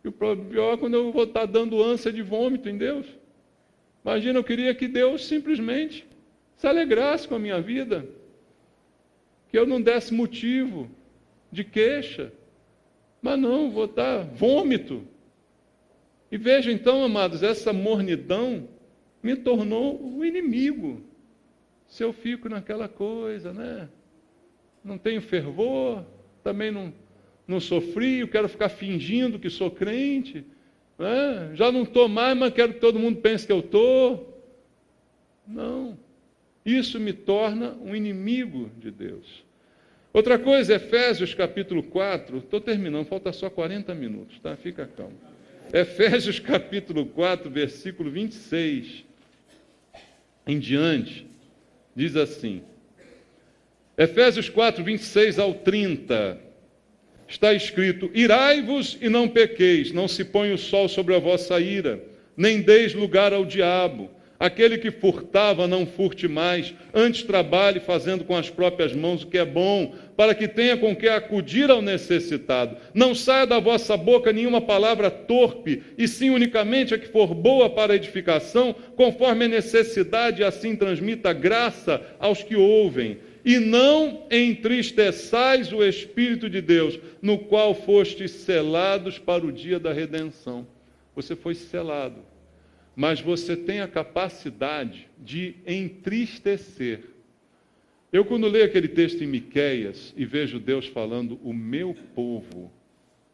E o pior é quando eu vou estar dando ânsia de vômito em Deus. Imagina, eu queria que Deus simplesmente se alegrasse com a minha vida. Que eu não desse motivo de queixa. Mas não, vou dar vômito. E veja então, amados, essa mornidão me tornou o inimigo. Se eu fico naquela coisa, né? Não tenho fervor, também não sou frio, quero ficar fingindo que sou crente, né? Já não estou mais, mas quero que todo mundo pense que eu estou. Não. Isso me torna um inimigo de Deus. Outra coisa, Efésios capítulo 4, estou terminando, falta só 40 minutos, tá? Fica calmo. Efésios capítulo 4, versículo 26 em diante, diz assim, Efésios 4, 26 ao 30, está escrito, irai-vos e não pequeis, não se ponha o sol sobre a vossa ira, nem deis lugar ao diabo. Aquele que furtava, não furte mais, antes trabalhe fazendo com as próprias mãos o que é bom, para que tenha com que acudir ao necessitado. Não saia da vossa boca nenhuma palavra torpe, e sim unicamente a que for boa para a edificação, conforme a necessidade, e assim transmita graça aos que ouvem. E não entristeçais o Espírito de Deus, no qual fostes selados para o dia da redenção. Você foi selado. Mas você tem a capacidade de entristecer. Eu, quando leio aquele texto em Miqueias e vejo Deus falando, o meu povo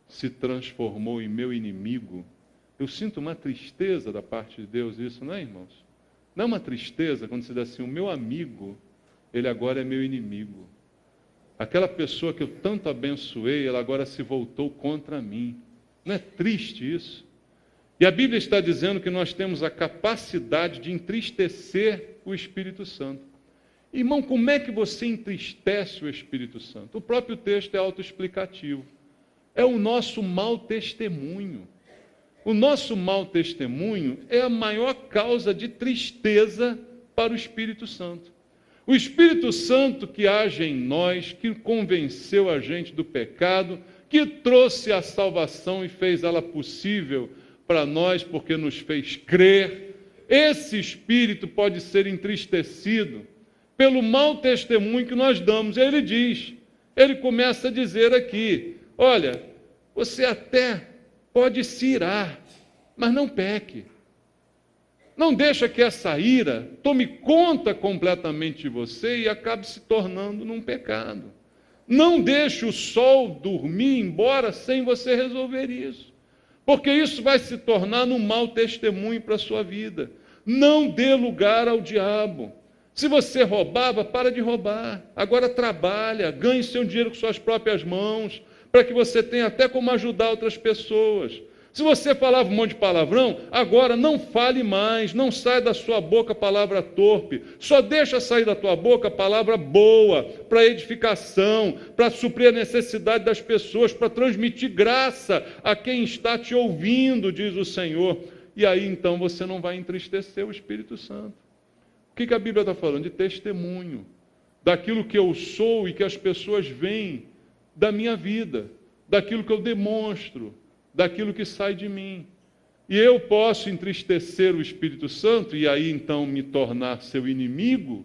se transformou em meu inimigo, eu sinto uma tristeza da parte de Deus, isso, não é, irmãos? Não é uma tristeza quando se diz assim, o meu amigo, ele agora é meu inimigo. aquela pessoa que eu tanto abençoei, ela agora se voltou contra mim. Não é triste isso? E a Bíblia está dizendo que nós temos a capacidade de entristecer o Espírito Santo. Irmão, como é que você entristece o Espírito Santo? O próprio texto é autoexplicativo. É o nosso mau testemunho. O nosso mau testemunho é a maior causa de tristeza para o Espírito Santo. O Espírito Santo que age em nós, que convenceu a gente do pecado, que trouxe a salvação e fez ela possível para nós, porque nos fez crer, esse Espírito pode ser entristecido pelo mau testemunho que nós damos. Ele começa a dizer aqui, olha, você até pode se irar, mas não peque. Não deixa que essa ira tome conta completamente de você e acabe se tornando num pecado. Não deixe o sol dormir embora sem você resolver isso, porque isso vai se tornar um mau testemunho para a sua vida. Não dê lugar ao diabo. Se você roubava, para de roubar. Agora trabalha, ganhe seu dinheiro com suas próprias mãos, para que você tenha até como ajudar outras pessoas. Se você falava um monte de palavrão, agora não fale mais, não saia da sua boca palavra torpe, só deixa sair da tua boca palavra boa, para edificação, para suprir a necessidade das pessoas, para transmitir graça a quem está te ouvindo, diz o Senhor. E aí então você não vai entristecer o Espírito Santo. O que a Bíblia está falando? De testemunho, daquilo que eu sou e que as pessoas veem da minha vida, daquilo que eu demonstro, daquilo que sai de mim. E eu posso entristecer o Espírito Santo e aí então me tornar seu inimigo,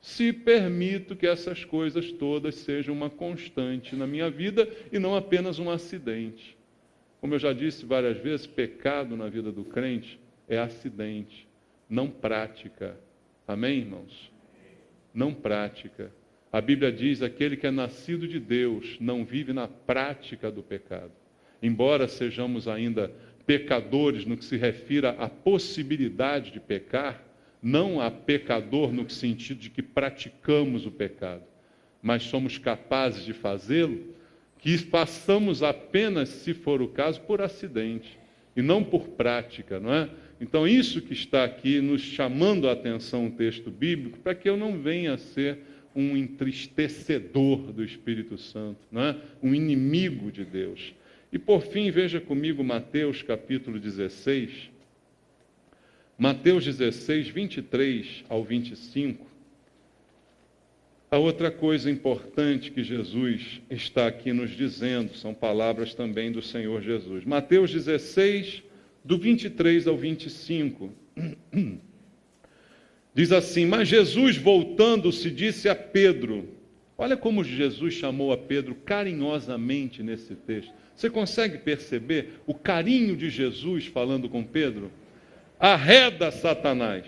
se permito que essas coisas todas sejam uma constante na minha vida e não apenas um acidente. Como eu já disse várias vezes, pecado na vida do crente é acidente, não prática. Amém, irmãos? Não prática. A Bíblia diz, aquele que é nascido de Deus não vive na prática do pecado. Embora sejamos ainda pecadores no que se refere à possibilidade de pecar, não a pecador no sentido de que praticamos o pecado, mas somos capazes de fazê-lo, que façamos apenas, se for o caso, por acidente, e não por prática, não é? Então, isso que está aqui nos chamando a atenção o texto bíblico, para que eu não venha a ser um entristecedor do Espírito Santo, não é? Um inimigo de Deus. E por fim, veja comigo Mateus capítulo 16. Mateus 16, 23 ao 25. A outra coisa importante que Jesus está aqui nos dizendo, são palavras também do Senhor Jesus. Mateus 16, do 23 ao 25. Diz assim, mas Jesus, voltando-se, disse a Pedro, olha como Jesus chamou a Pedro carinhosamente nesse texto. Você consegue perceber o carinho de Jesus falando com Pedro? Arreda, Satanás,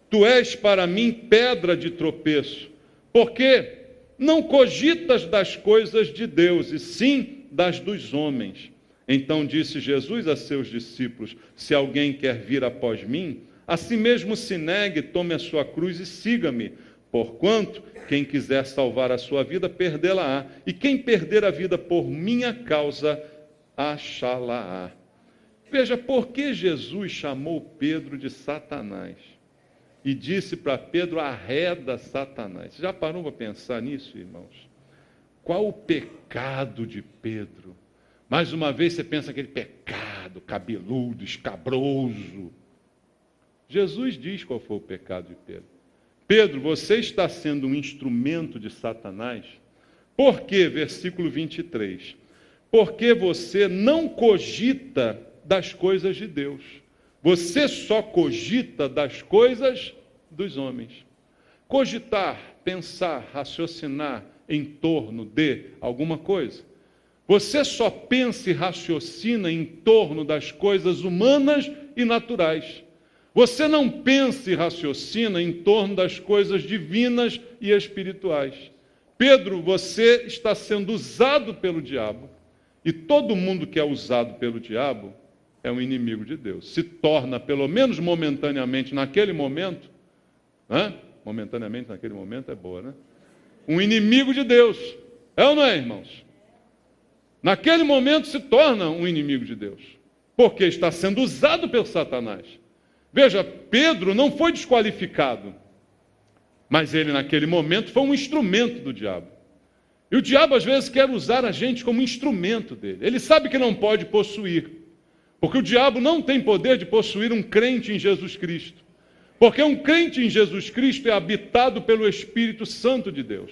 tu és para mim pedra de tropeço, porque não cogitas das coisas de Deus, e sim das dos homens. Então disse Jesus a seus discípulos, se alguém quer vir após mim, a si mesmo se negue, tome a sua cruz e siga-me. Porquanto, quem quiser salvar a sua vida, perdê-la-á. E quem perder a vida por minha causa, achá-la-á. Veja, por que Jesus chamou Pedro de Satanás? E disse para Pedro, arreda Satanás. Você já parou para pensar nisso, irmãos? Qual o pecado de Pedro? Mais uma vez você pensa aquele pecado cabeludo, escabroso. Jesus diz qual foi o pecado de Pedro. Pedro, você está sendo um instrumento de Satanás. Por quê? Versículo 23. Porque você não cogita das coisas de Deus. Você só cogita das coisas dos homens. Cogitar, pensar, raciocinar em torno de alguma coisa. Você só pensa e raciocina em torno das coisas humanas e naturais. Você não pensa e raciocina em torno das coisas divinas e espirituais. Pedro, você está sendo usado pelo diabo. E todo mundo que é usado pelo diabo é um inimigo de Deus. Se torna, pelo menos momentaneamente, naquele momento, momentaneamente naquele momento é boa, né? Um inimigo de Deus. É ou não é, irmãos? Naquele momento se torna um inimigo de Deus, porque está sendo usado pelo Satanás. Veja, Pedro não foi desqualificado, mas ele naquele momento foi um instrumento do diabo. E o diabo às vezes quer usar a gente como instrumento dele. Ele sabe que não pode possuir, porque o diabo não tem poder de possuir um crente em Jesus Cristo. Porque um crente em Jesus Cristo é habitado pelo Espírito Santo de Deus.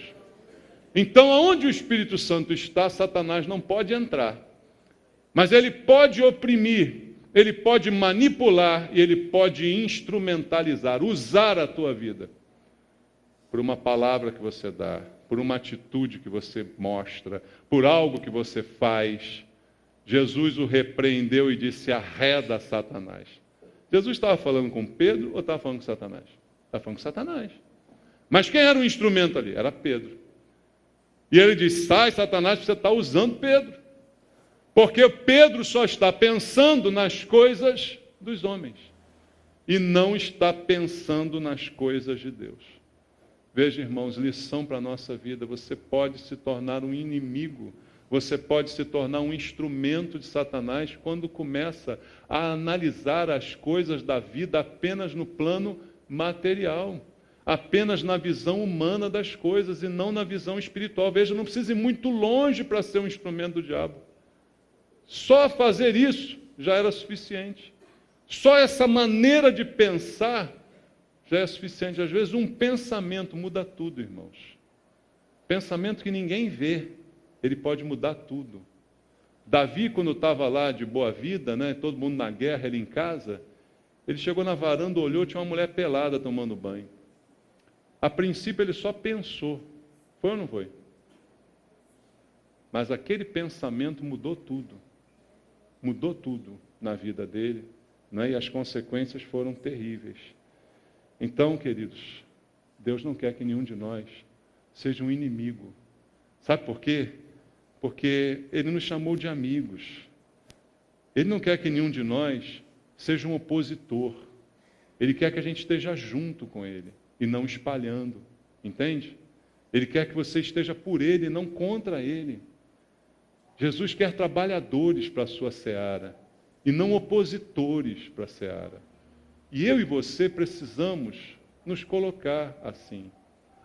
Então, aonde o Espírito Santo está, Satanás não pode entrar. Mas ele pode oprimir, ele pode manipular e ele pode instrumentalizar, usar a tua vida. Por uma palavra que você dá, por uma atitude que você mostra, por algo que você faz. Jesus o repreendeu e disse: arreda Satanás. Jesus estava falando com Pedro ou estava falando com Satanás? Estava falando com Satanás. Mas quem era o instrumento ali? Era Pedro. E ele diz: sai, Satanás, você está usando Pedro. Porque Pedro só está pensando nas coisas dos homens e não está pensando nas coisas de Deus. Veja, irmãos, lição para a nossa vida: você pode se tornar um inimigo, você pode se tornar um instrumento de Satanás quando começa a analisar as coisas da vida apenas no plano material, apenas na visão humana das coisas e não na visão espiritual. Veja, não precisa ir muito longe para ser um instrumento do diabo. Só fazer isso já era suficiente. Só essa maneira de pensar já é suficiente. Às vezes um pensamento muda tudo, irmãos. Pensamento que ninguém vê, ele pode mudar tudo. Davi, quando estava lá de boa vida, né, todo mundo na guerra, ele em casa, ele chegou na varanda, olhou, tinha uma mulher pelada tomando banho. A princípio ele só pensou. Foi ou não foi? Mas aquele pensamento mudou tudo. Mudou tudo na vida dele, né? E as consequências foram terríveis. Então, queridos, Deus não quer que nenhum de nós seja um inimigo. Sabe por quê? Porque Ele nos chamou de amigos. Ele não quer que nenhum de nós seja um opositor. Ele quer que a gente esteja junto com Ele e não espalhando. Entende? Ele quer que você esteja por Ele e não contra Ele. Jesus quer trabalhadores para a sua seara e não opositores para a seara. E eu e você precisamos nos colocar assim,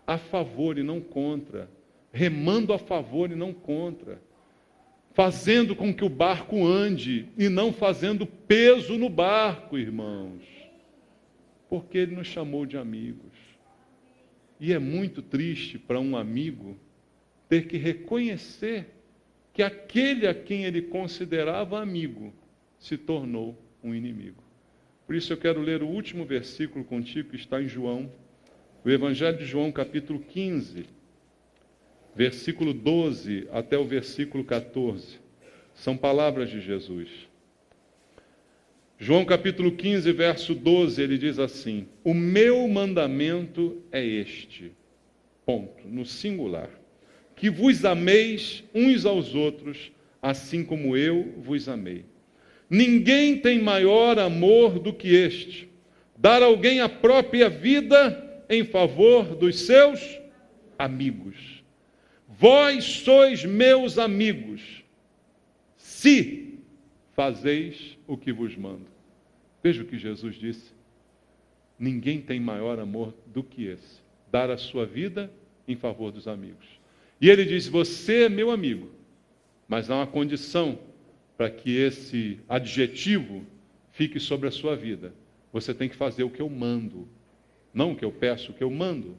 a favor e não contra, remando a favor e não contra, fazendo com que o barco ande e não fazendo peso no barco, irmãos, porque Ele nos chamou de amigos. E é muito triste para um amigo ter que reconhecer que aquele a quem ele considerava amigo se tornou um inimigo. Por isso eu quero ler o último versículo contigo, que está em João, o Evangelho de João, capítulo 15, versículo 12 até o versículo 14. São palavras de Jesus. João capítulo 15, verso 12, ele diz assim: o meu mandamento é este, ponto, no singular, que vos ameis uns aos outros, assim como eu vos amei. Ninguém tem maior amor do que este, dar a alguém a própria vida em favor dos seus amigos. Vós sois meus amigos, se fazeis o que vos mando. Veja o que Jesus disse. Ninguém tem maior amor do que esse, dar a sua vida em favor dos amigos. E ele diz: você é meu amigo, mas há uma condição para que esse adjetivo fique sobre a sua vida. Você tem que fazer o que eu mando, não o que eu peço, o que eu mando.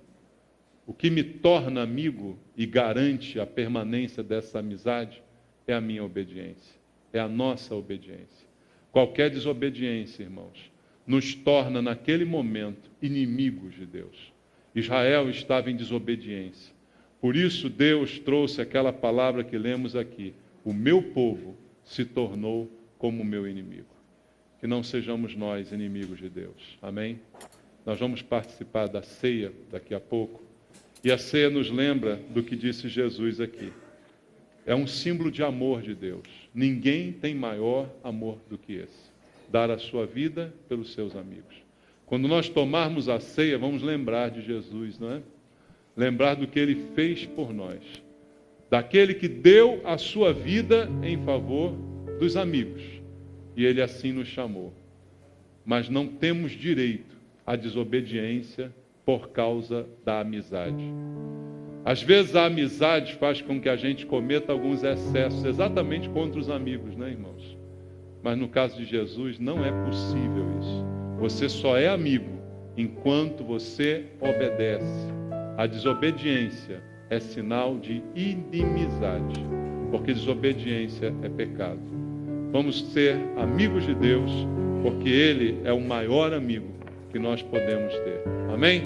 O que me torna amigo e garante a permanência dessa amizade é a minha obediência, é a nossa obediência. Qualquer desobediência, irmãos, nos torna naquele momento inimigos de Deus. Israel estava em desobediência. Por isso Deus trouxe aquela palavra que lemos aqui: o meu povo se tornou como o meu inimigo. Que não sejamos nós inimigos de Deus. Amém? Nós vamos participar da ceia daqui a pouco. E a ceia nos lembra do que disse Jesus aqui. É um símbolo de amor de Deus. Ninguém tem maior amor do que esse: dar a sua vida pelos seus amigos. Quando nós tomarmos a ceia, vamos lembrar de Jesus, não é? Lembrar do que Ele fez por nós. daquele que deu a sua vida em favor dos amigos. E ele assim nos chamou. Mas não temos direito à desobediência por causa da amizade. Às vezes a amizade faz com que a gente cometa alguns excessos, exatamente contra os amigos, né, irmãos? Mas no caso de Jesus não é possível isso. Você só é amigo enquanto você obedece. A desobediência é sinal de inimizade, porque desobediência é pecado. Vamos ser amigos de Deus, porque Ele é o maior amigo que nós podemos ter. Amém?